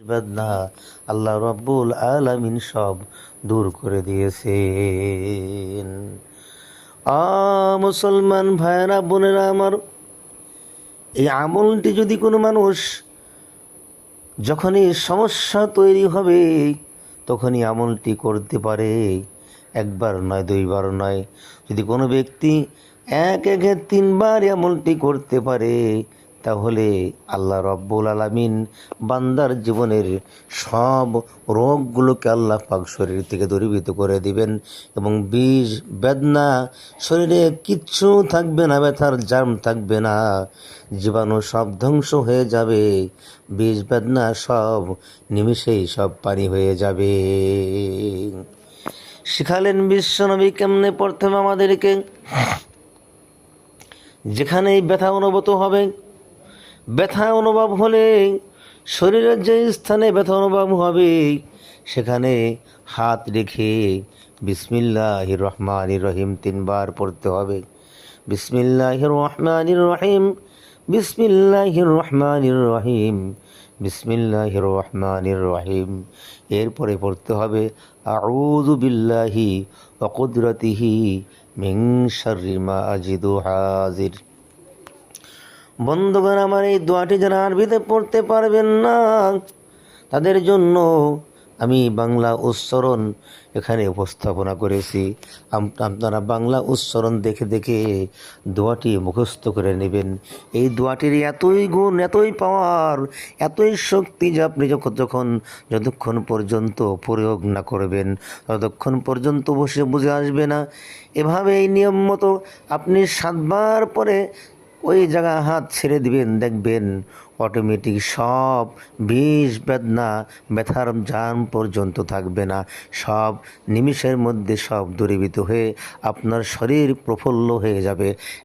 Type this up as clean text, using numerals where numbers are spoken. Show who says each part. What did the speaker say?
Speaker 1: বেদনা আল্লাহ রব্বুল আলামিন সব দূর করে দিয়েছেন। মুসলমান ভাইয়েরা বোনেরা আমার, এই আমলটি যদি কোনো মানুষ যখনই সমস্যা তৈরি হবে তখনই আমলটি করতে পারে, একবার নয় দুইবার নয়। যদি কোনো ব্যক্তি একে তিনবার আমলটি করতে পারে তাহলে আল্লাহ রব্বুল আলামিন বান্দার জীবনের সব রোগগুলোকে আল্লাহ পাক শরীর থেকে দূরীভূত করে দিবেন এবং বিষ বেদনা শরীরে কিচ্ছু থাকবে না, ব্যথার জার্ম থাকবে না, জীবাণু সব ধ্বংস হয়ে যাবে, বিষ বেদনা সব নিমিষেই সব পানি হয়ে যাবে। শিখালেন বিশ্বনবী কেমনে পড়তে হবে আমাদেরকে। যেখানেই ব্যথা অনুভূত হবে, ব্যথা অনুভব হলে শরীরের যে স্থানে ব্যথা অনুভব হবে সেখানে হাত রেখে বিসমিল্লাহির রহমানির রহিম 3 বার পড়তে হবে। বিসমিল্লাহির রহমানির রহিম, বিসমিল্লাহির রহমানির রহিম, বিসমিল্লাহির রহমানির রহিম। এরপরে পড়তে হবে আউযু বিল্লাহি ওয়া কুদরতিহি মিন শাররি মা আজিদু হাজির। বন্ধুগণ আমার, এই দোয়াটি যারা আরবিতে পড়তে পারবেন না তাদের জন্য আমি বাংলা উচ্চারণ এখানে উপস্থাপনা করেছি। আপনারা বাংলা উচ্চারণ দেখে দেখে দোয়াটি মুখস্থ করে নেবেন। এই দোয়াটির এতই গুণ, এতই পাওয়ার, এতই শক্তি যে আপনি যতক্ষণ পর্যন্ত প্রয়োগ না করবেন ততক্ষণ পর্যন্ত বুঝে আসবে না। এভাবে এই নিয়ম মতো আপনি 7 বার পরে ওই জায়গায় হাত ছেড়ে দিবেন, দেখবেন অটোমেটিক সব বিষ বেদনা ব্যথার জার্ম পর্যন্ত থাকবে না, সব নিমিষের মধ্যে সব দূরীভূত হয়ে আপনার শরীর প্রফুল্ল হয়ে যাবে।